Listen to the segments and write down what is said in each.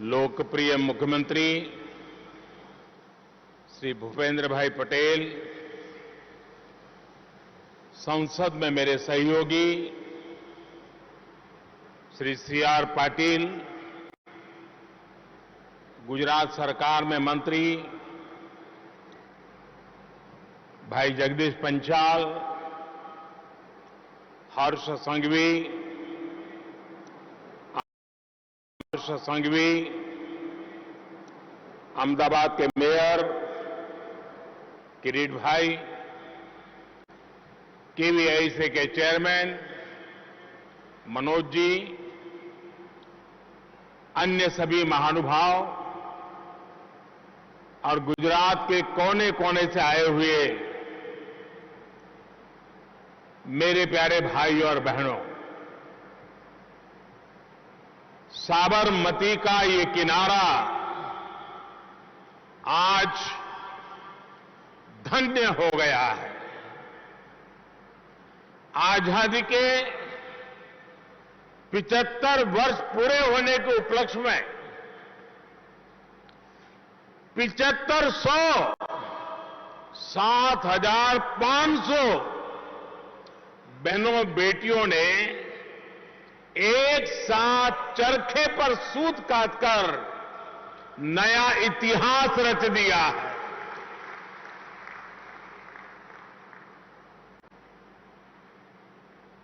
लोकप्रिय मुख्यमंत्री श्री भूपेंद्र भाई पटेल, संसद में मेरे सहयोगी श्री सी.आर. पाटिल, गुजरात सरकार में मंत्री भाई जगदीश पंचाल, हर्ष संघवी, अहमदाबाद के मेयर किरीट भाई, केवीआईसी के चेयरमैन मनोज जी, अन्य सभी महानुभाव और गुजरात के कोने कोने से आए हुए मेरे प्यारे भाई और बहनों, साबरमती का ये किनारा आज धन्य हो गया है। आजादी के 75 वर्ष पूरे होने के उपलक्ष्य में 7,500 बहनों बेटियों ने एक साथ चरखे पर सूत काटकर नया इतिहास रच दिया है।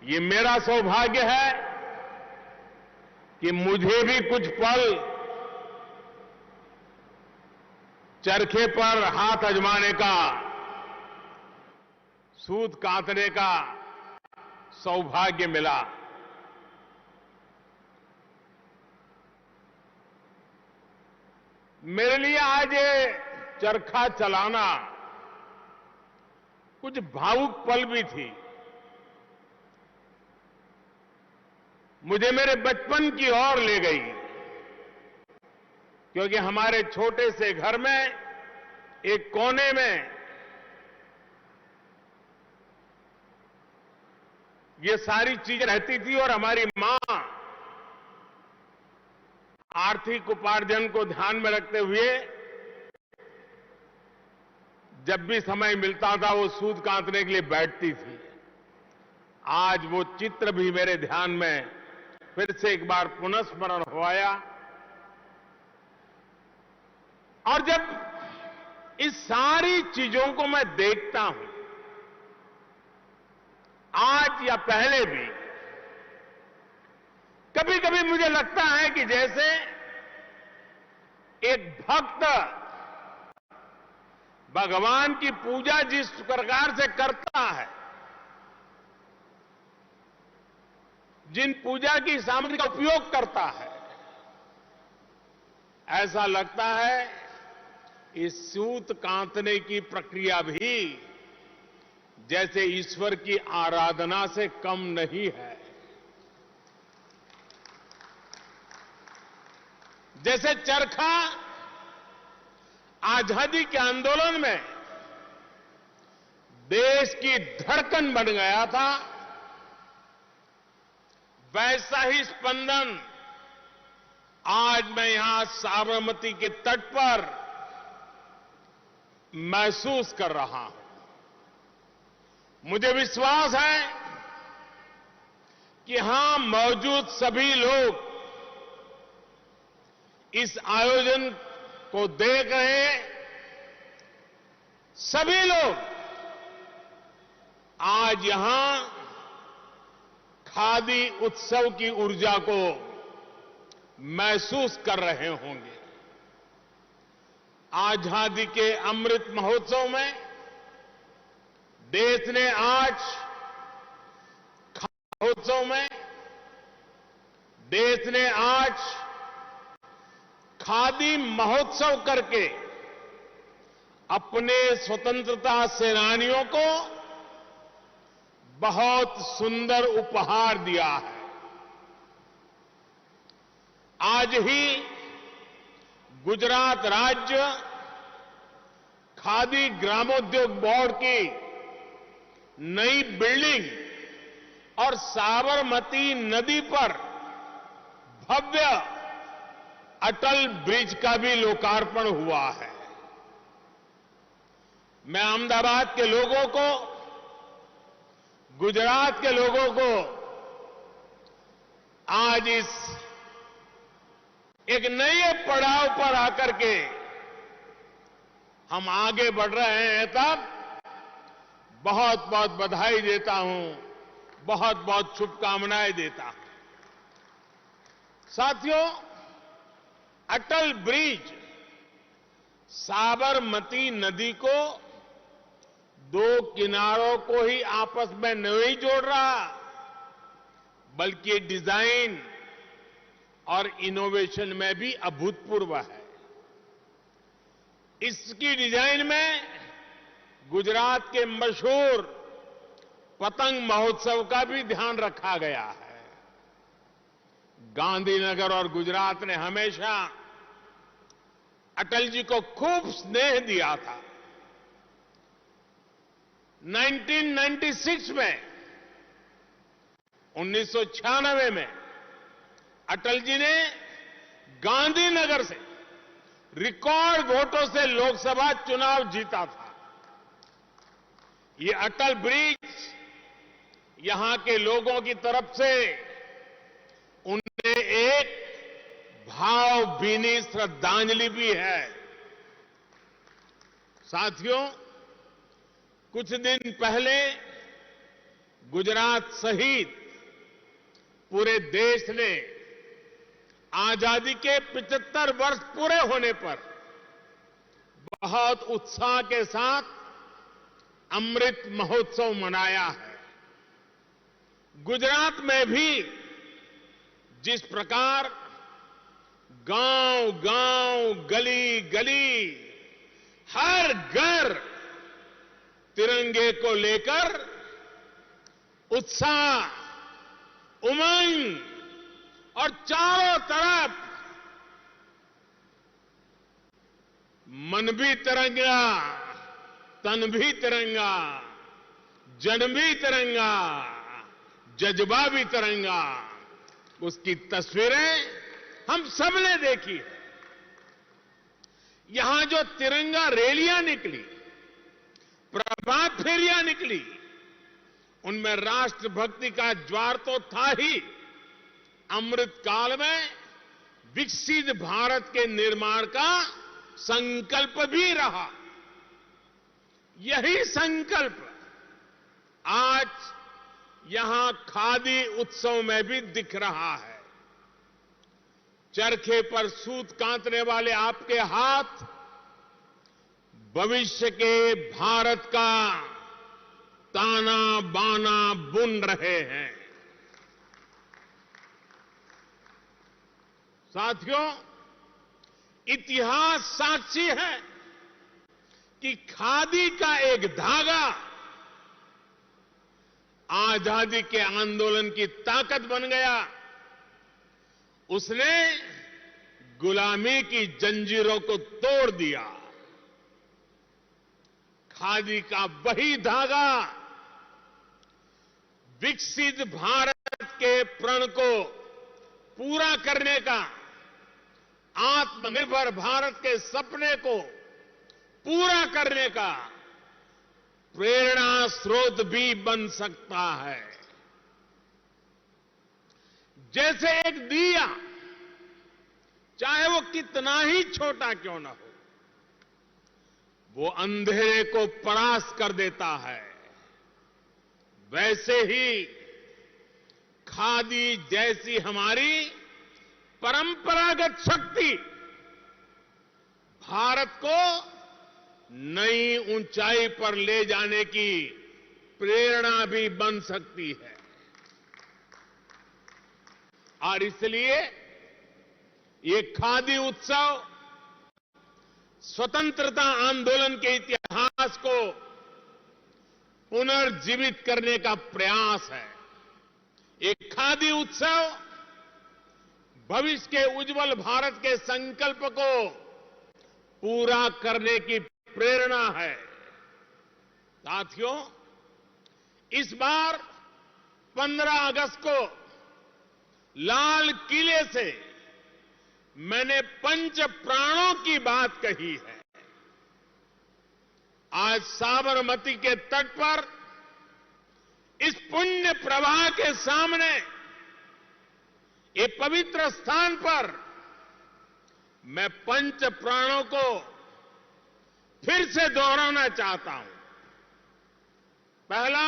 ये मेरा सौभाग्य है कि मुझे भी कुछ पल चरखे पर हाथ आजमाने का, सूत काटने का सौभाग्य मिला। मेरे लिए आज ये चरखा चलाना कुछ भावुक पल भी थी। मुझे मेरे बचपन की ओर ले गई, क्योंकि हमारे छोटे से घर में एक कोने में ये सारी चीजें रहती थी और हमारी मां आर्थिक उपार्जन को ध्यान में रखते हुए जब भी समय मिलता था वो सूत काटने के लिए बैठती थी। आज वो चित्र भी मेरे ध्यान में फिर से एक बार पुनस्मरण हो आया। और जब इस सारी चीजों को मैं देखता हूं, आज या पहले भी, कभी कभी मुझे लगता है कि जैसे एक भक्त भगवान की पूजा जिस प्रकार से करता है, जिन पूजा की सामग्री का उपयोग करता है, ऐसा लगता है इस सूत काटने की प्रक्रिया भी जैसे ईश्वर की आराधना से कम नहीं है। जैसे चरखा आजादी के आंदोलन में देश की धड़कन बन गया था, वैसा ही स्पंदन आज मैं यहां साबरमती के तट पर महसूस कर रहा हूं। मुझे विश्वास है कि यहां मौजूद सभी लोग इस आयोजन को देख रहे सभी लोग आज यहां खादी उत्सव की ऊर्जा को महसूस कर रहे होंगे। आजादी के अमृत महोत्सव में देश ने आज खादी महोत्सव में देश ने आज खादी महोत्सव करके अपने स्वतंत्रता सेनानियों को बहुत सुंदर उपहार दिया है। आज ही गुजरात राज्य खादी ग्रामोद्योग बोर्ड की नई बिल्डिंग और साबरमती नदी पर भव्य अटल ब्रिज का भी लोकार्पण हुआ है। मैं अहमदाबाद के लोगों को, गुजरात के लोगों को आज इस एक नए पड़ाव पर आकर के हम आगे बढ़ रहे हैं, तब बहुत बहुत बधाई देता हूं, बहुत बहुत शुभकामनाएं देता हूं। साथियों, अटल ब्रिज साबरमती नदी को दो किनारों को ही आपस में नहीं जोड़ रहा, बल्कि डिजाइन और इनोवेशन में भी अभूतपूर्व है। इसकी डिजाइन में गुजरात के मशहूर पतंग महोत्सव का भी ध्यान रखा गया है। गांधीनगर और गुजरात ने हमेशा अटल जी को खूब स्नेह दिया था। 1996 में 1996 में अटल जी ने गांधीनगर से रिकॉर्ड वोटों से लोकसभा चुनाव जीता था। ये अटल ब्रिज यहां के लोगों की तरफ से उन्हें एक भावभीनी श्रद्धांजलि भी है। साथियों, कुछ दिन पहले गुजरात सहित पूरे देश ने आजादी के 75 वर्ष पूरे होने पर बहुत उत्साह के साथ अमृत महोत्सव मनाया है। गुजरात में भी जिस प्रकार गांव गांव, गली गली, हर घर तिरंगे को लेकर उत्साह, उमंग और चारों तरफ मन भी तिरंगा, तन भी तिरंगा, जन भी तिरंगा, जज्बा भी तिरंगा, उसकी तस्वीरें हम सबने देखी है। यहां जो तिरंगा रैलियां निकली, प्रभात फेरियां निकली, उनमें राष्ट्रभक्ति का ज्वार तो था ही, अमृत काल में विकसित भारत के निर्माण का संकल्प भी रहा। यही संकल्प आज यहां खादी उत्सव में भी दिख रहा है। चरखे पर सूत कातने वाले आपके हाथ भविष्य के भारत का ताना बाना बुन रहे हैं। साथियों, इतिहास साक्षी है कि खादी का एक धागा आजादी के आंदोलन की ताकत बन गया। उसने गुलामी की जंजीरों को तोड़ दिया। खादी का वही धागा विकसित भारत के प्रण को पूरा करने का, आत्मनिर्भर भारत के सपने को पूरा करने का प्रेरणा स्रोत भी बन सकता है। जैसे एक दिया, चाहे वो कितना ही छोटा क्यों ना हो, वो अंधेरे को परास्त कर देता है। वैसे ही खादी जैसी हमारी परंपरागत शक्ति भारत को नई ऊंचाई पर ले जाने की प्रेरणा भी बन सकती है। और इसलिए ये खादी उत्सव स्वतंत्रता आंदोलन के इतिहास को पुनर्जीवित करने का प्रयास है। एक खादी उत्सव भविष्य के उज्जवल भारत के संकल्प को पूरा करने की प्रेरणा है। साथियों, इस बार 15 अगस्त को लाल किले से मैंने पंच प्राणों की बात कही है। आज साबरमती के तट पर इस पुण्य प्रवाह के सामने, ये पवित्र स्थान पर मैं पंच प्राणों को फिर से दोहराना चाहता हूं। पहला,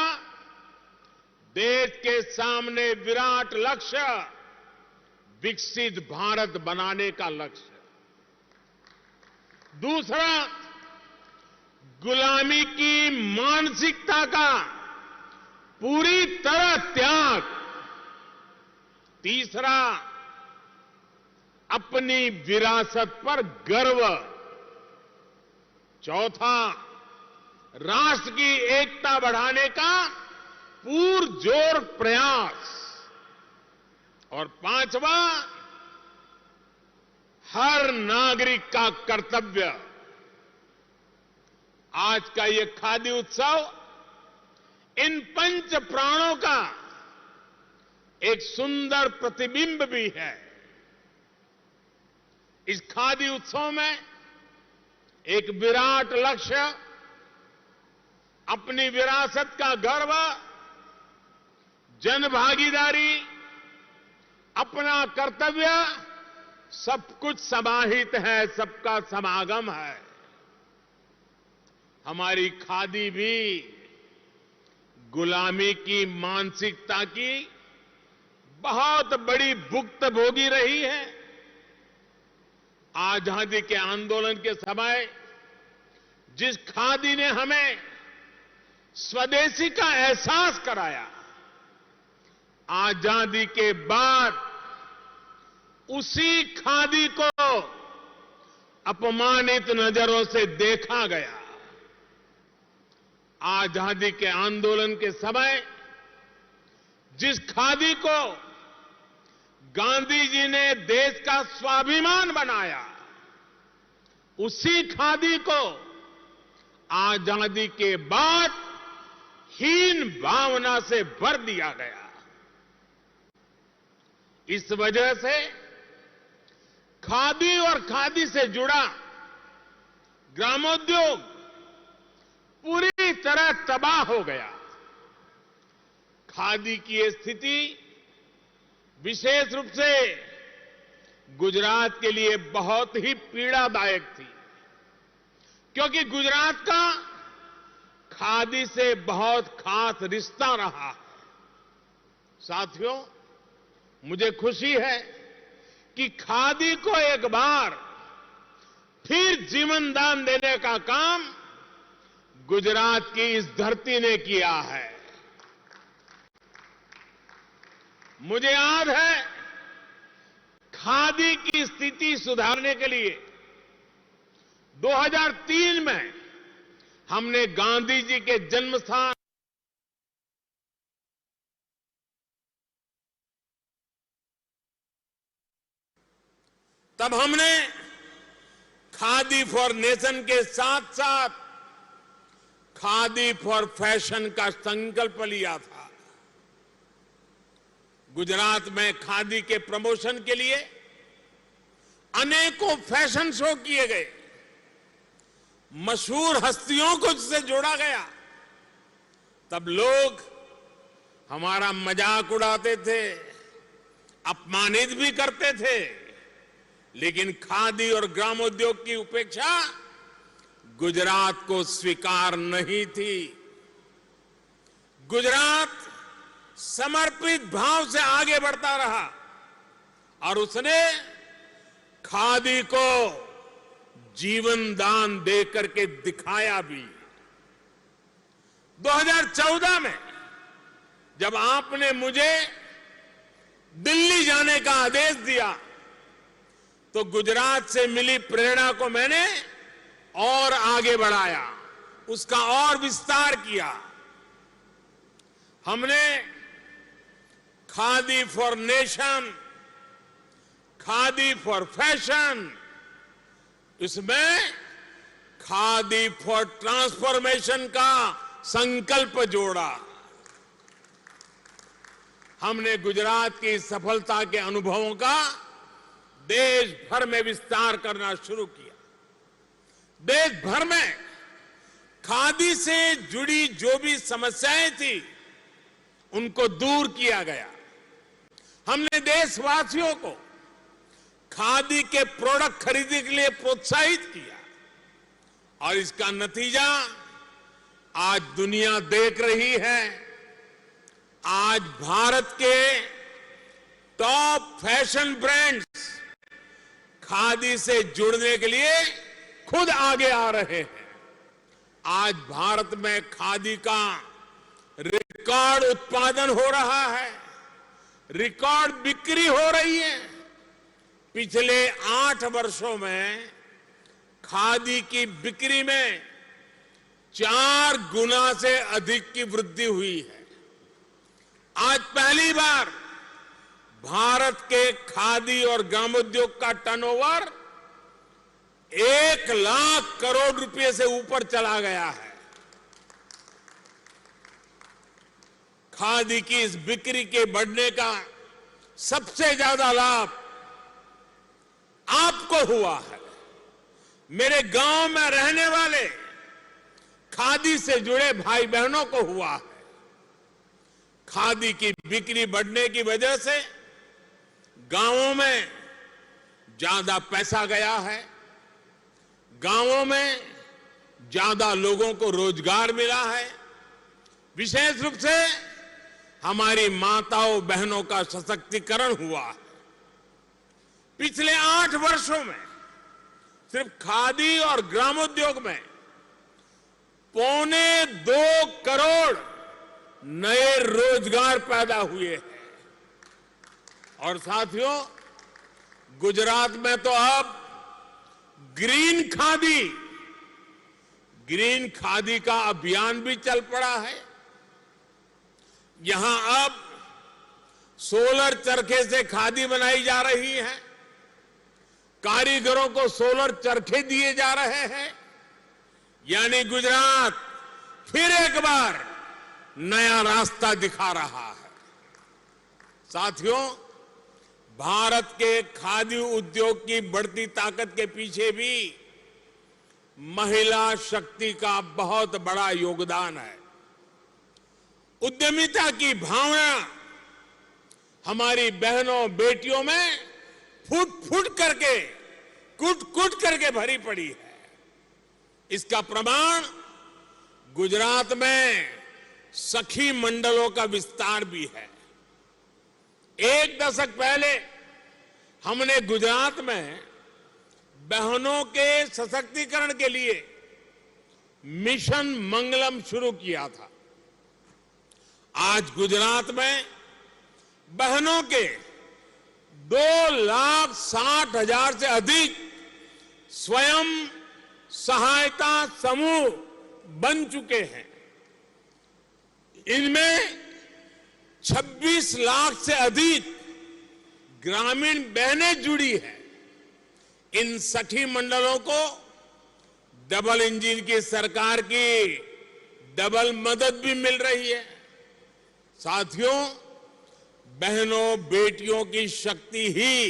देश के सामने विराट लक्ष्य, विकसित भारत बनाने का लक्ष्य। दूसरा, गुलामी की मानसिकता का पूरी तरह त्याग। तीसरा, अपनी विरासत पर गर्व। चौथा, राष्ट्र की एकता बढ़ाने का पुरजोर प्रयास। और पांचवा, हर नागरिक का कर्तव्य। आज का ये खादी उत्सव इन पंच प्राणों का एक सुंदर प्रतिबिंब भी है। इस खादी उत्सव में एक विराट लक्ष्य, अपनी विरासत का गर्व, जन भागीदारी, अपना कर्तव्य, सब कुछ समाहित है, सबका समागम है। हमारी खादी भी गुलामी की मानसिकता की बहुत बड़ी भुक्तभोगी रही है। आजादी के आंदोलन के समय जिस खादी ने हमें स्वदेशी का एहसास कराया, आजादी के बाद उसी खादी को अपमानित नजरों से देखा गया। आजादी के आंदोलन के समय जिस खादी को गांधी जी ने देश का स्वाभिमान बनाया, उसी खादी को आजादी के बाद हीन भावना से भर दिया गया। इस वजह से खादी और खादी से जुड़ा ग्रामोद्योग पूरी तरह तबाह हो गया। खादी की ये स्थिति विशेष रूप से गुजरात के लिए बहुत ही पीड़ादायक थी, क्योंकि गुजरात का खादी से बहुत खास रिश्ता रहा है। साथियों, मुझे खुशी है कि खादी को एक बार फिर जीवन दान देने का काम गुजरात की इस धरती ने किया है। मुझे याद है, खादी की स्थिति सुधारने के लिए 2003 में हमने गांधी जी के जन्म स्थान तब हमने खादी फॉर नेशन के साथ साथ खादी फॉर फैशन का संकल्प लिया था। गुजरात में खादी के प्रमोशन के लिए अनेकों फैशन शो किए गए, मशहूर हस्तियों को जिससे जोड़ा गया। तब लोग हमारा मजाक उड़ाते थे, अपमानित भी करते थे, लेकिन खादी और ग्रामोद्योग की उपेक्षा गुजरात को स्वीकार नहीं थी। गुजरात समर्पित भाव से आगे बढ़ता रहा और उसने खादी को जीवन दान दे करके दिखाया भी। 2014 में जब आपने मुझे दिल्ली जाने का आदेश दिया, तो गुजरात से मिली प्रेरणा को मैंने और आगे बढ़ाया, उसका और विस्तार किया। हमने khadi for nation, khadi for fashion, इसमें खादी फॉर ट्रांसफॉर्मेशन का संकल्प जोड़ा। हमने गुजरात की सफलता के अनुभवों का देश भर में विस्तार करना शुरू किया। देश भर में खादी से जुड़ी जो भी समस्याएं थी उनको दूर किया गया। हमने देशवासियों को खादी के प्रोडक्ट खरीदने के लिए प्रोत्साहित किया और इसका नतीजा आज दुनिया देख रही है। आज भारत के टॉप फैशन ब्रांड्स खादी से जुड़ने के लिए खुद आगे आ रहे हैं। आज भारत में खादी का रिकॉर्ड उत्पादन हो रहा है, रिकॉर्ड बिक्री हो रही है। पिछले 8 वर्षों में खादी की बिक्री में 4 गुना से अधिक की वृद्धि हुई है। आज पहली बार भारत के खादी और ग्रामोद्योग का टर्नओवर 1 लाख करोड़ रुपए से ऊपर चला गया है। खादी की इस बिक्री के बढ़ने का सबसे ज्यादा लाभ आपको हुआ है। मेरे गांव में रहने वाले खादी से जुड़े भाई बहनों को हुआ है। खादी की बिक्री बढ़ने की वजह से गांवों में ज्यादा पैसा गया है, गांवों में ज्यादा लोगों को रोजगार मिला है। विशेष रूप से हमारी माताओं बहनों का सशक्तिकरण हुआ है। पिछले 8 वर्षों में सिर्फ खादी और ग्रामोद्योग में 2.25 करोड़ नए रोजगार पैदा हुए हैं। और साथियों, गुजरात में तो अब ग्रीन खादी का अभियान भी चल पड़ा है। यहां अब सोलर चरखे से खादी बनाई जा रही है, कारीगरों को सोलर चरखे दिए जा रहे हैं। यानी गुजरात फिर एक बार नया रास्ता दिखा रहा है। साथियों, भारत के खादी उद्योग की बढ़ती ताकत के पीछे भी महिला शक्ति का बहुत बड़ा योगदान है। उद्यमिता की भावना हमारी बहनों बेटियों में फुट करके कुट करके भरी पड़ी है। इसका प्रमाण गुजरात में सखी मंडलों का विस्तार भी है। 1 दशक पहले हमने गुजरात में बहनों के सशक्तिकरण के लिए मिशन मंगलम शुरू किया था। आज गुजरात में बहनों के 2,60,000 से अधिक स्वयं सहायता समूह बन चुके हैं। इनमें 26 लाख से अधिक ग्रामीण बहनें जुड़ी हैं। इन सखी मंडलों को डबल इंजन की सरकार की डबल मदद भी मिल रही है। साथियों, बहनों बेटियों की शक्ति ही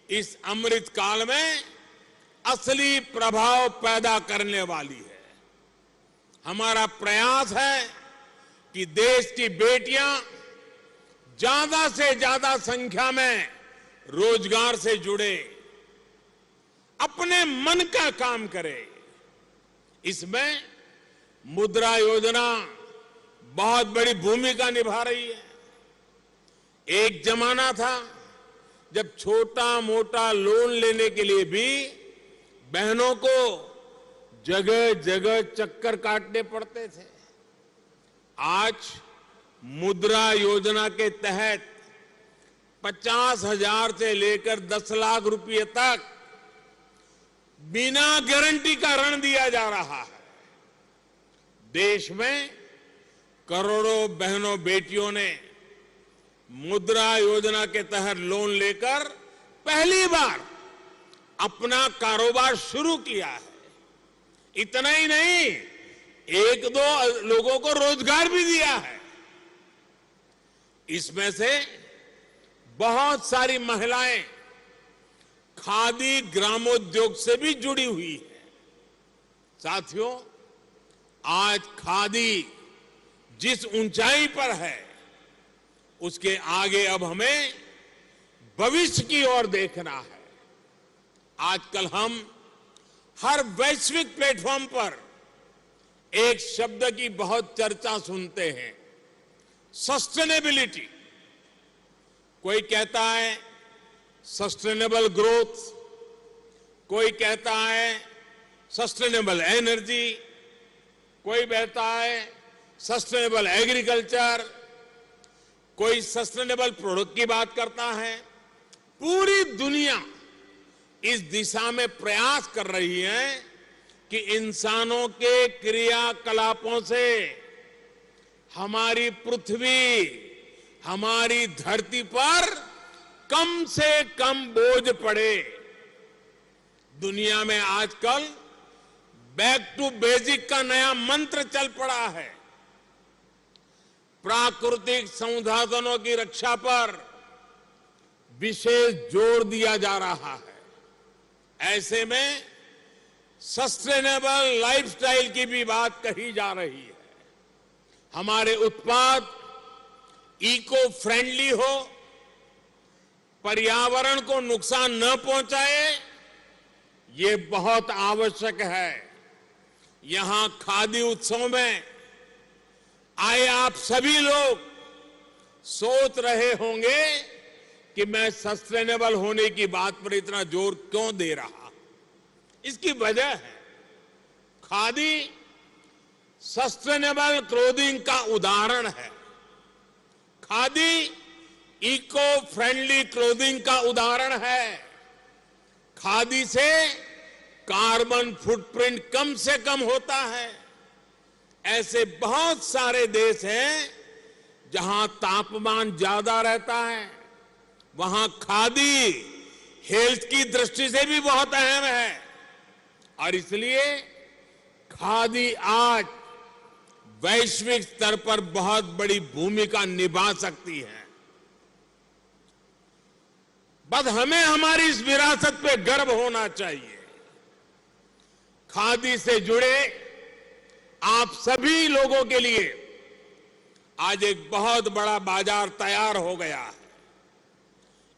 इस अमृत काल में असली प्रभाव पैदा करने वाली है। हमारा प्रयास है कि देश की बेटियां ज्यादा से ज्यादा संख्या में रोजगार से जुड़े, अपने मन का काम करे। इसमें मुद्रा योजना बहुत बड़ी भूमिका निभा रही है। एक जमाना था जब छोटा मोटा लोन लेने के लिए भी बहनों को जगह जगह चक्कर काटने पड़ते थे। आज मुद्रा योजना के तहत 50,000 से लेकर 10 लाख रुपए तक बिना गारंटी का ऋण दिया जा रहा है। देश में करोड़ों बहनों बेटियों ने मुद्रा योजना के तहत लोन लेकर पहली बार अपना कारोबार शुरू किया है। इतना ही नहीं, 1-2 लोगों को रोजगार भी दिया है। इसमें से बहुत सारी महिलाएं खादी ग्रामोद्योग से भी जुड़ी हुई है। साथियों, आज खादी जिस ऊंचाई पर है, उसके आगे अब हमें भविष्य की ओर देखना है। आजकल हम हर वैश्विक प्लेटफॉर्म पर एक शब्द की बहुत चर्चा सुनते हैं, सस्टेनेबिलिटी। कोई कहता है सस्टेनेबल ग्रोथ, कोई कहता है सस्टेनेबल एनर्जी, कोई कहता है सस्टेनेबल एग्रीकल्चर, कोई सस्टेनेबल प्रोडक्ट की बात करता है। पूरी दुनिया इस दिशा में प्रयास कर रही है कि इंसानों के क्रियाकलापों से हमारी पृथ्वी, हमारी धरती पर कम से कम बोझ पड़े। दुनिया में आजकल बैक टू बेसिक का नया मंत्र चल पड़ा है। प्राकृतिक संसाधनों की रक्षा पर विशेष जोर दिया जा रहा है। ऐसे में सस्टेनेबल लाइफस्टाइल की भी बात कही जा रही है। हमारे उत्पाद इको फ्रेंडली हो, पर्यावरण को नुकसान न पहुंचाए, ये बहुत आवश्यक है। यहां खादी उत्सव में आए आप सभी लोग सोच रहे होंगे कि मैं सस्टेनेबल होने की बात पर इतना जोर क्यों दे रहा। इसकी वजह है खादी सस्टेनेबल क्लोथिंग का उदाहरण है। खादी इको फ्रेंडली क्लोथिंग का उदाहरण है। खादी से कार्बन फुटप्रिंट कम से कम होता है। ऐसे बहुत सारे देश हैं जहां तापमान ज्यादा रहता है, वहां खादी हेल्थ की दृष्टि से भी बहुत अहम है। और इसलिए खादी आज वैश्विक स्तर पर बहुत बड़ी भूमिका निभा सकती है। बस हमें हमारी इस विरासत पे गर्व होना चाहिए। खादी से जुड़े आप सभी लोगों के लिए आज एक बहुत बड़ा बाजार तैयार हो गया है।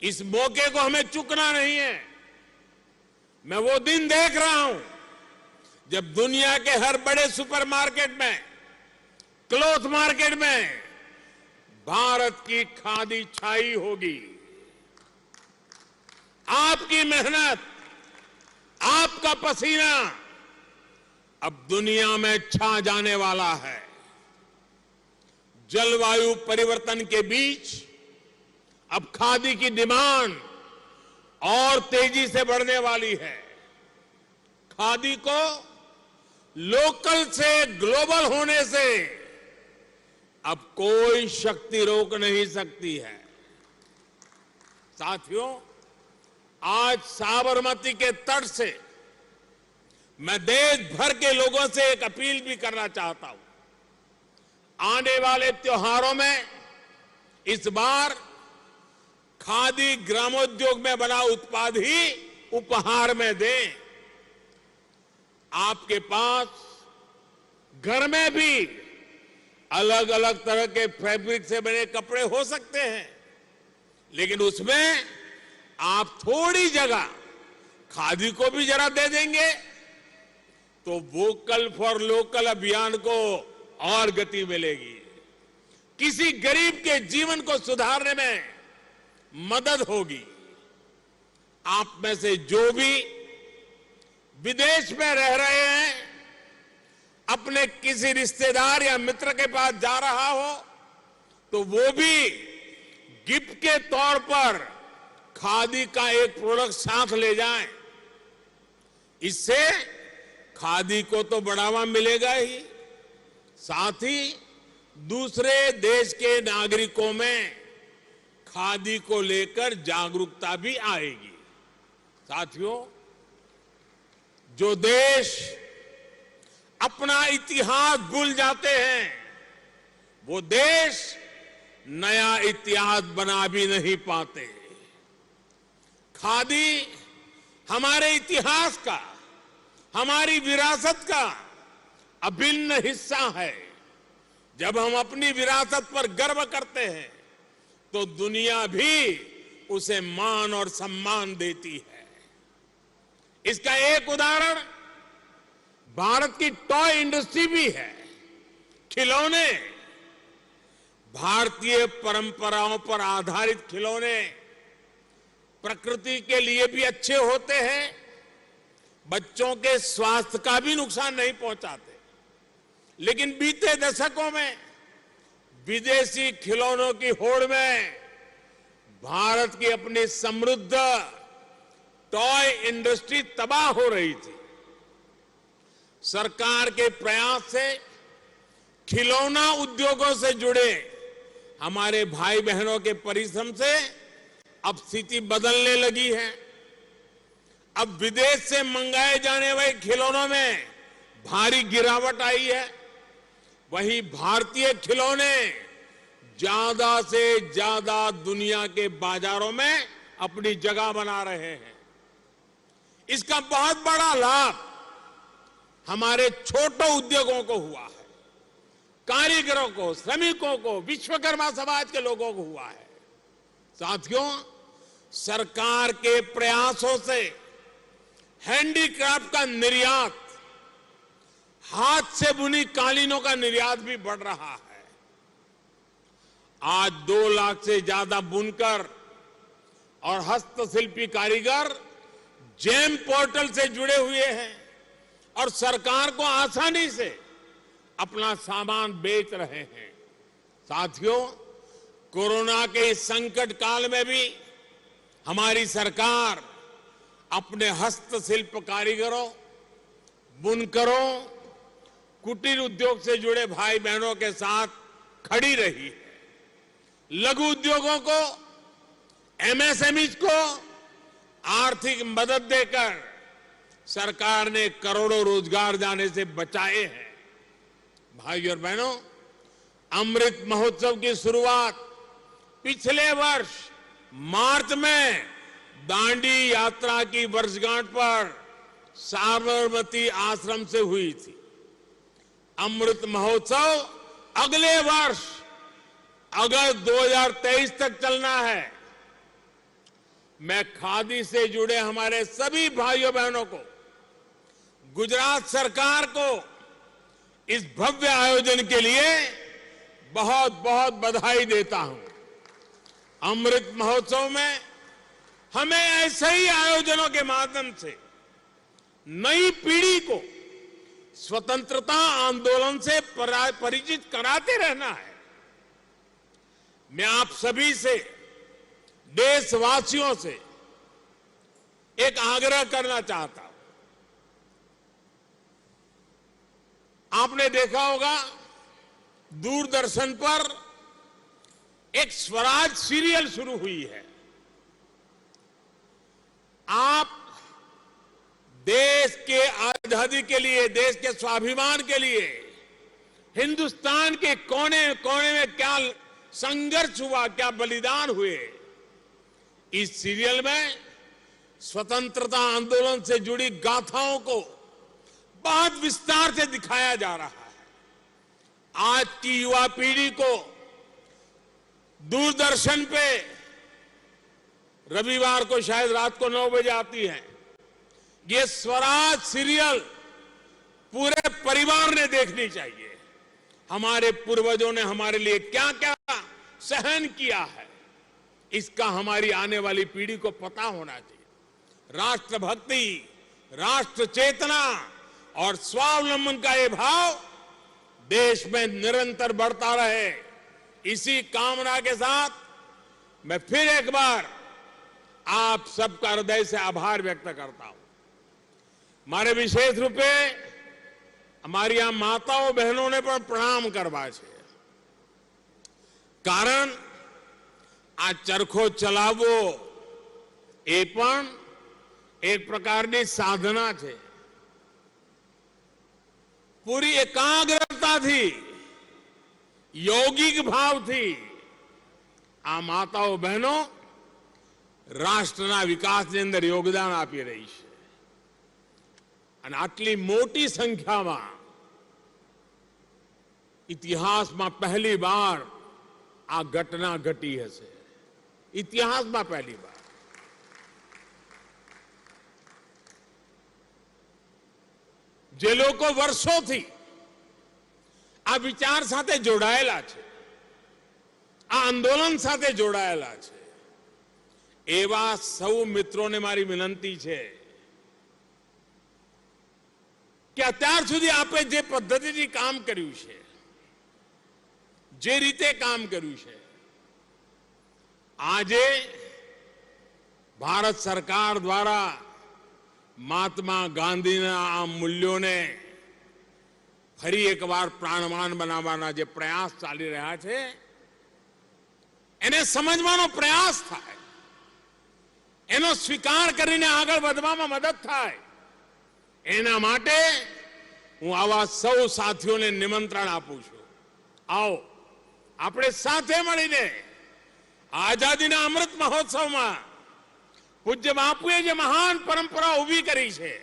इस मौके को हमें चूकना नहीं है। मैं वो दिन देख रहा हूं जब दुनिया के हर बड़े सुपरमार्केट में, क्लॉथ मार्केट में भारत की खादी छाई होगी। आपकी मेहनत, आपका पसीना अब दुनिया में छा जाने वाला है। जलवायु परिवर्तन के बीच अब खादी की डिमांड और तेजी से बढ़ने वाली है। खादी को लोकल से ग्लोबल होने से अब कोई शक्ति रोक नहीं सकती है। साथियों, आज साबरमती के तट से मैं देश भर के लोगों से एक अपील भी करना चाहता हूं। आने वाले त्योहारों में इस बार खादी ग्रामोद्योग में बना उत्पाद ही उपहार में दें। आपके पास घर में भी अलग अलग तरह के फैब्रिक से बने कपड़े हो सकते हैं, लेकिन उसमें आप थोड़ी जगह खादी को भी जरा दे देंगे तो वोकल फॉर लोकल अभियान को और गति मिलेगी। किसी गरीब के जीवन को सुधारने में मदद होगी। आप में से जो भी विदेश में रह रहे हैं, अपने किसी रिश्तेदार या मित्र के पास जा रहा हो तो वो भी गिफ्ट के तौर पर खादी का एक प्रोडक्ट साथ ले जाएं। इससे खादी को तो बढ़ावा मिलेगा ही, साथ ही दूसरे देश के नागरिकों में खादी को लेकर जागरूकता भी आएगी। साथियों, जो देश अपना इतिहास भूल जाते हैं, वो देश नया इतिहास बना भी नहीं पाते। खादी हमारे इतिहास का, हमारी विरासत का अभिन्न हिस्सा है। जब हम अपनी विरासत पर गर्व करते हैं तो दुनिया भी उसे मान और सम्मान देती है। इसका एक उदाहरण भारत की टॉय इंडस्ट्री भी है। खिलौने, भारतीय परंपराओं पर आधारित खिलौने प्रकृति के लिए भी अच्छे होते हैं, बच्चों के स्वास्थ्य का भी नुकसान नहीं पहुंचाते। लेकिन बीते दशकों में विदेशी खिलौनों की होड़ में भारत की अपनी समृद्ध टॉय इंडस्ट्री तबाह हो रही थी। सरकार के प्रयास से खिलौना उद्योगों से जुड़े हमारे भाई बहनों के परिश्रम से अब स्थिति बदलने लगी है। अब विदेश से मंगाए जाने वाले खिलौनों में भारी गिरावट आई है। वहीं भारतीय खिलौने ज्यादा से ज्यादा दुनिया के बाजारों में अपनी जगह बना रहे हैं। इसका बहुत बड़ा लाभ हमारे छोटे उद्योगों को हुआ है, कारीगरों को, श्रमिकों को, विश्वकर्मा समाज के लोगों को हुआ है। साथियों, सरकार के प्रयासों से हैंडीक्राफ्ट का निर्यात, हाथ से बुनी कालीनों का निर्यात भी बढ़ रहा है। आज 2 लाख से ज्यादा बुनकर और हस्तशिल्पी कारीगर जेम पोर्टल से जुड़े हुए हैं और सरकार को आसानी से अपना सामान बेच रहे हैं। साथियों, कोरोना के इस संकट काल में भी हमारी सरकार अपने हस्तशिल्प कारीगरों, बुनकरों, कुटीर उद्योग से जुड़े भाई बहनों के साथ खड़ी रही है। लघु उद्योगों को, एमएसएमईज को आर्थिक मदद देकर सरकार ने करोड़ों रोजगार जाने से बचाए हैं। भाइयों और बहनों, अमृत महोत्सव की शुरुआत पिछले वर्ष मार्च में दांडी यात्रा की वर्षगांठ पर साबरमती आश्रम से हुई थी। अमृत महोत्सव अगले वर्ष अगस्त 2023 तक चलना है। मैं खादी से जुड़े हमारे सभी भाइयों बहनों को, गुजरात सरकार को इस भव्य आयोजन के लिए बहुत बहुत बधाई देता हूं। अमृत महोत्सव में हमें ऐसे ही आयोजनों के माध्यम से नई पीढ़ी को स्वतंत्रता आंदोलन से परिचित कराते रहना है। मैं आप सभी से, देशवासियों से एक आग्रह करना चाहता हूं। आपने देखा होगा दूरदर्शन पर एक स्वराज सीरियल शुरू हुई है। आप देश के आजादी के लिए, देश के स्वाभिमान के लिए हिंदुस्तान के कोने कोने में क्या संघर्ष हुआ, क्या बलिदान हुए, इस सीरियल में स्वतंत्रता आंदोलन से जुड़ी गाथाओं को बहुत विस्तार से दिखाया जा रहा है। आज की युवा पीढ़ी को दूरदर्शन पे रविवार को शायद रात को 9 बजे आती है, ये स्वराज सीरियल पूरे परिवार ने देखनी चाहिए। हमारे पूर्वजों ने हमारे लिए क्या क्या सहन किया है, इसका हमारी आने वाली पीढ़ी को पता होना चाहिए। राष्ट्रभक्ति, राष्ट्र चेतना और स्वावलंबन का ये भाव देश में निरंतर बढ़ता रहे, इसी कामना के साथ मैं फिर एक बार आप सबका हृदय से आभार व्यक्त करता हूं। मारे विशेष रूपे અમારી આ માતાઓ બહેનોને પણ પ્રણામ કરવા છે, કારણ આ ચરખો ચલાવવો એ પણ એક પ્રકારની સાધના છે। પૂરી એકાગ્રતાથી, यौगिक भावથી આ માતાઓ બહેનો રાષ્ટ્રના વિકાસની અંદર યોગદાન આપી રહી છે અને આટલી મોટી સંખ્યામાં ઇતિહાસમાં પહેલી વાર આ ઘટના ઘટી હશે. ઇતિહાસમાં પહેલી વાર. જે લોકો વર્ષોથી આ વિચાર સાથે જોડાયેલા છે, આ આંદોલન સાથે જોડાયેલા છે, એવા સૌ મિત્રોને મારી વિનંતી છે કે અત્યાર સુધી આપણે જે પદ્ધતિથી કામ કર્યું છે, જે રીતે કામ કર્યું છે, આજે ભારત સરકાર દ્વારા મહાત્મા ગાંધીના આ મૂલ્યોને ફરી એકવાર પ્રાણવાન બનાવવાના જે પ્રયાસ ચાલી રહ્યા છે, એને સમજવાનો પ્રયાસ થાય, એનો સ્વીકાર કરીને આગળ વધવામાં મદદ થાય. એના માટે હું આવા સૌ સાથીઓને નિમંત્રણ આપું છું. આવો આપણે સાથે મળીને આઝાદીના અમૃત મહોત્સવમાં પૂજ્ય બાપુએ જે મહાન પરંપરા ઊભી કરી છે,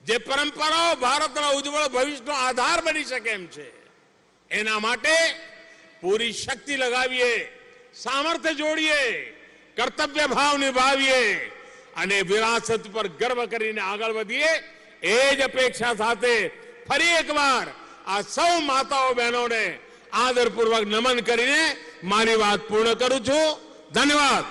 જે પરંપરાઓ ભારતના ઉજ્જવળ ભવિષ્યનો આધાર બની શકે એમ છે, એના માટે પૂરી શક્તિ લગાવીએ, સામર્થ્ય જોડીએ, કર્તવ્ય ભાવ નિભાવીએ અને વિરાસત પર ગર્વ કરીને આગળ વધીએ. એ જ અપેક્ષા સાથે ફરી એકવાર આ સૌ માતાઓ બહેનોને આદરપૂર્વક નમન કરીને મારી વાત પૂર્ણ કરું છું. ધન્યવાદ.